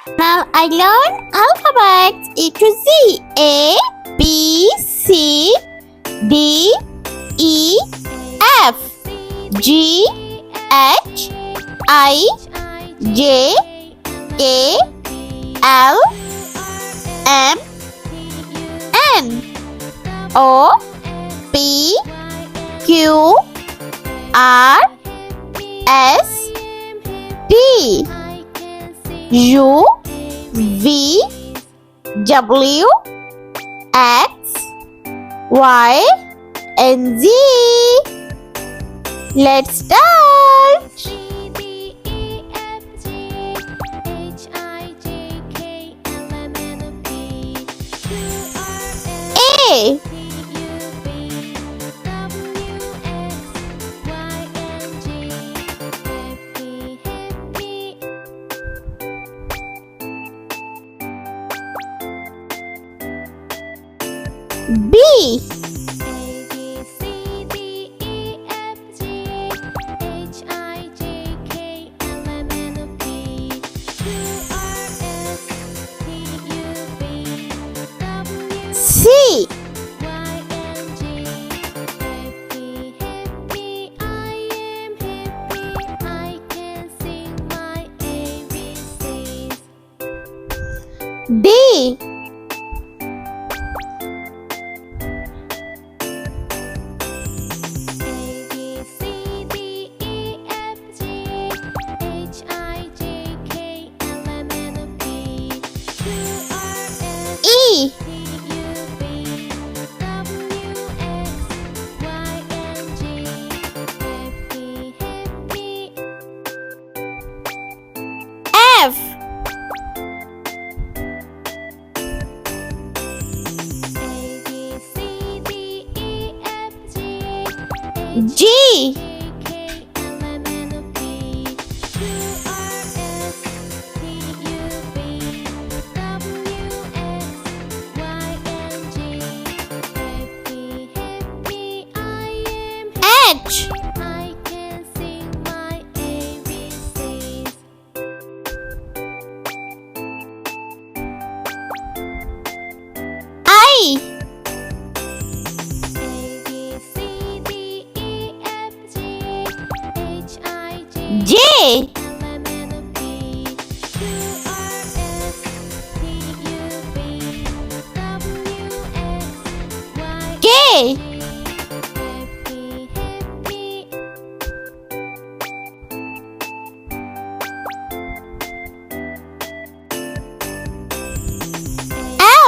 Now I learn alphabets A to Z. A, B, C, D, E, F, G, H, I, J, K, L, M, N, O, P, Q, R, S, T, U, V, W, X, Y, and Z. Let's start. A, B, C, D, E, F, G, H, I, J, K,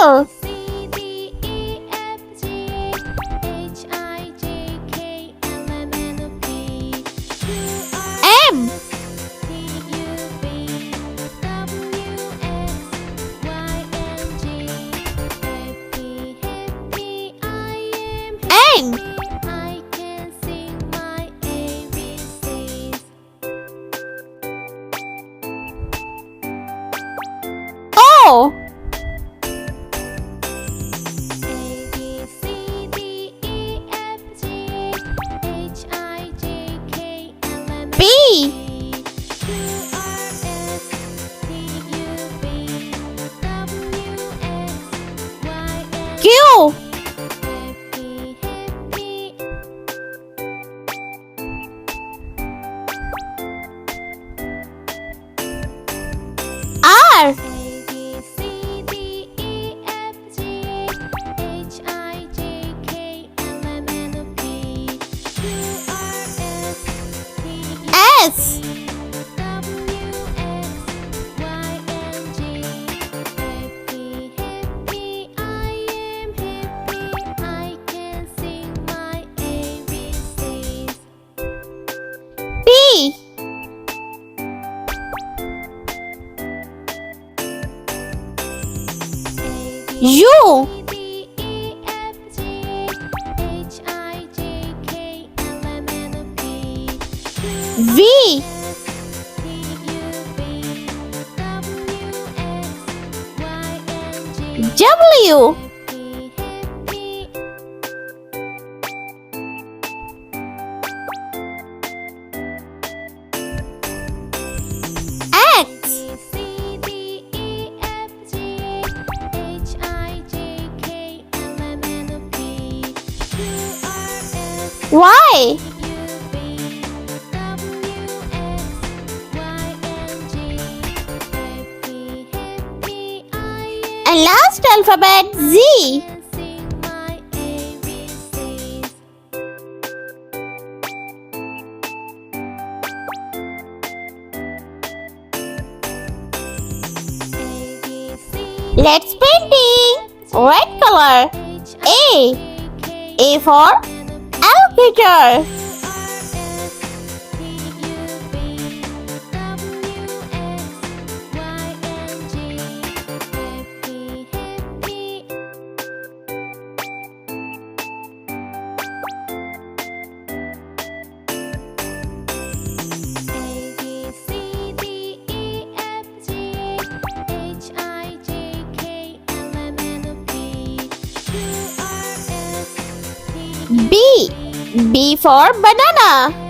L, M, N, O, P, Q, R, S, T, U, V, W, X, Y. And last alphabet Z. Let's painting. Red color. A. A for alligator. B. B for banana.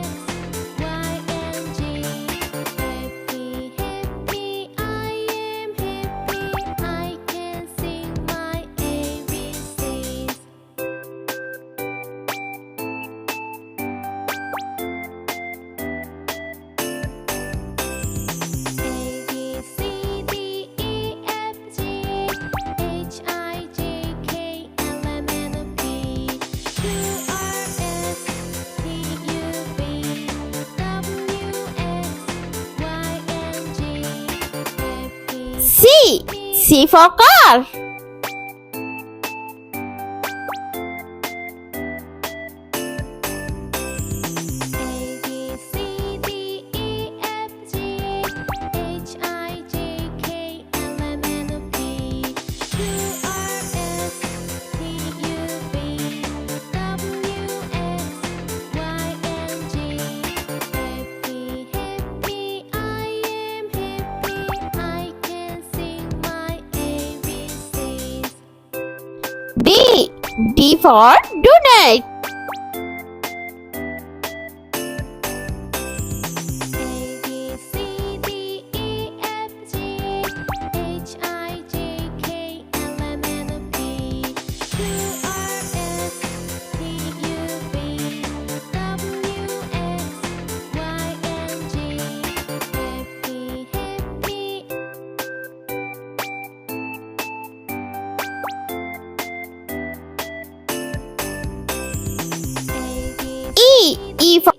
C. C for car. D. D for donut. E. E for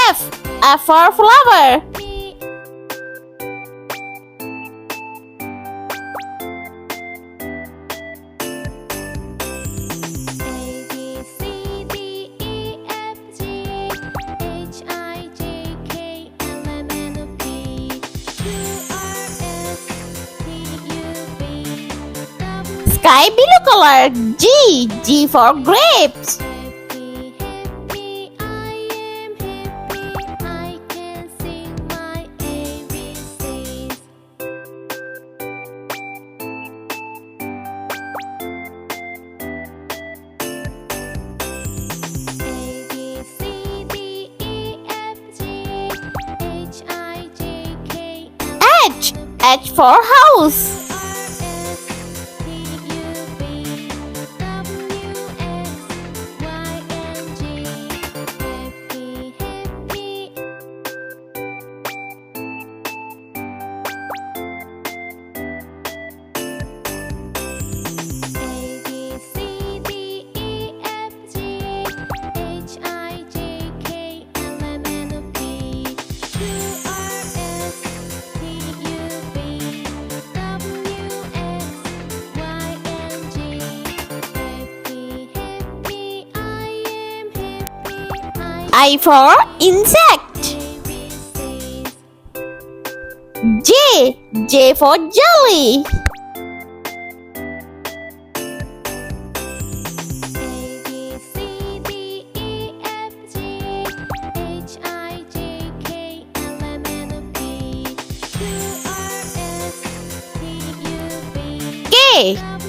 F. F for flower. Sky blue color. G. G for grapes. H. H for house. I for insect. J for jelly.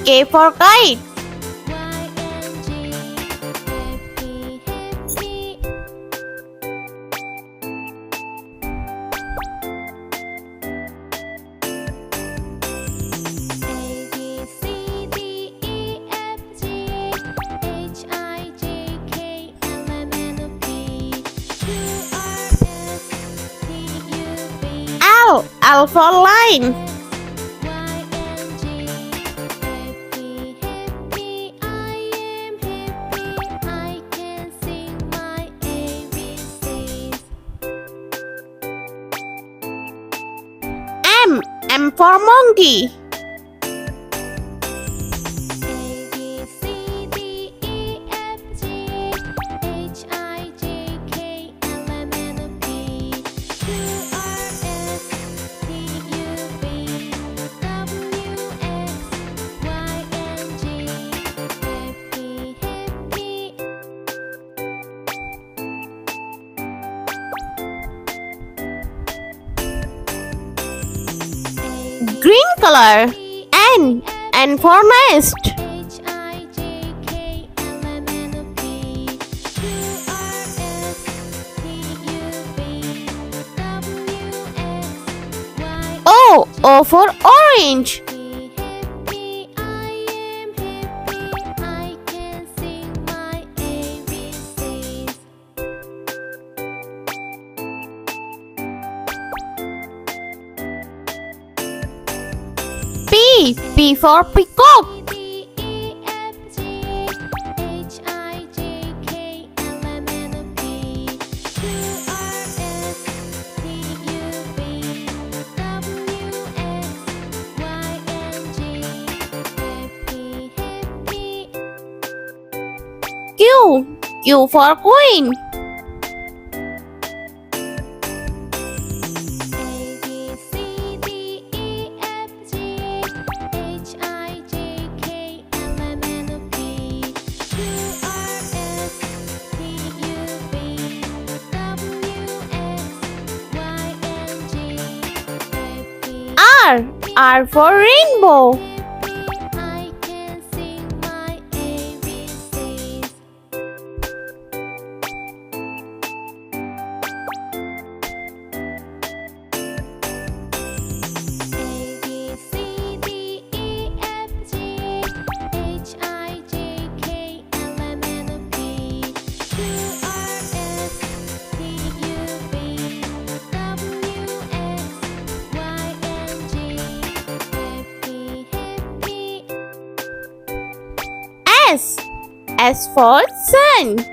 K for kite. L for line. M for monkey. Green color. N for nest. O for orange. P for peacock. Q for queen. R for rainbow. S for sun.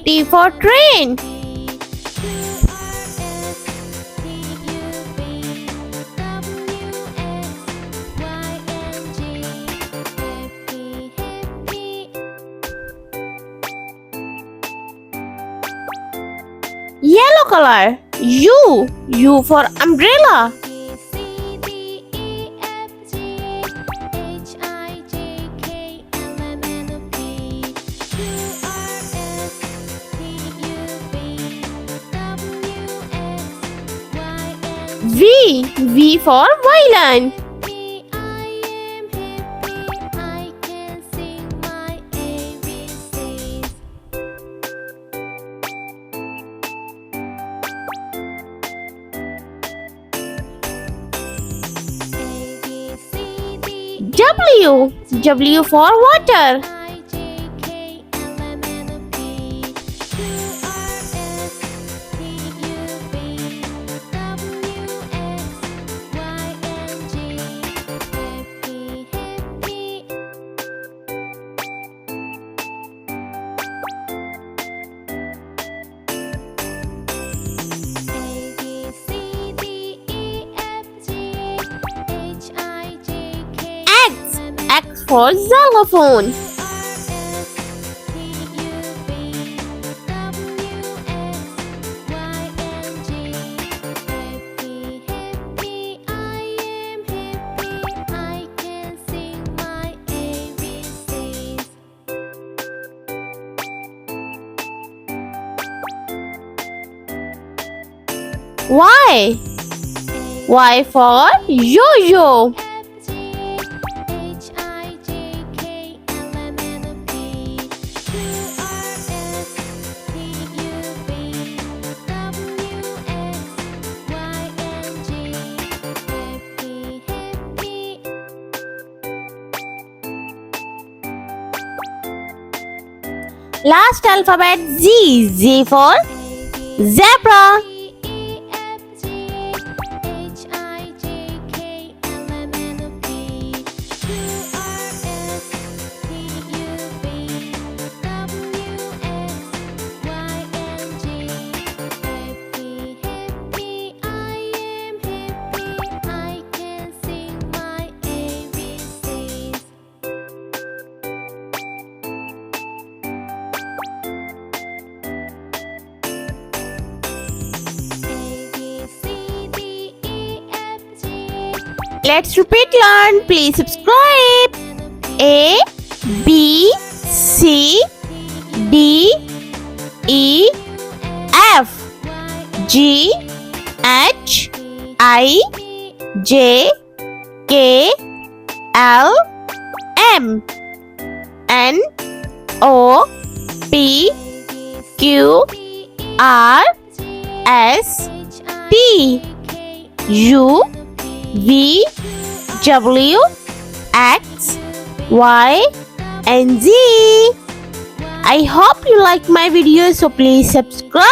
T for train. Yellow color. U for umbrella. V for violin. W. W for water. X. X for xylophone. Y. Y for yo-yo. Last alphabet Z. Z for zebra. Let's repeat learn. Please subscribe. A B C D E F G H I J K L M N O P Q R S T U V W X Y and Z. I hope you like my video, so please subscribe.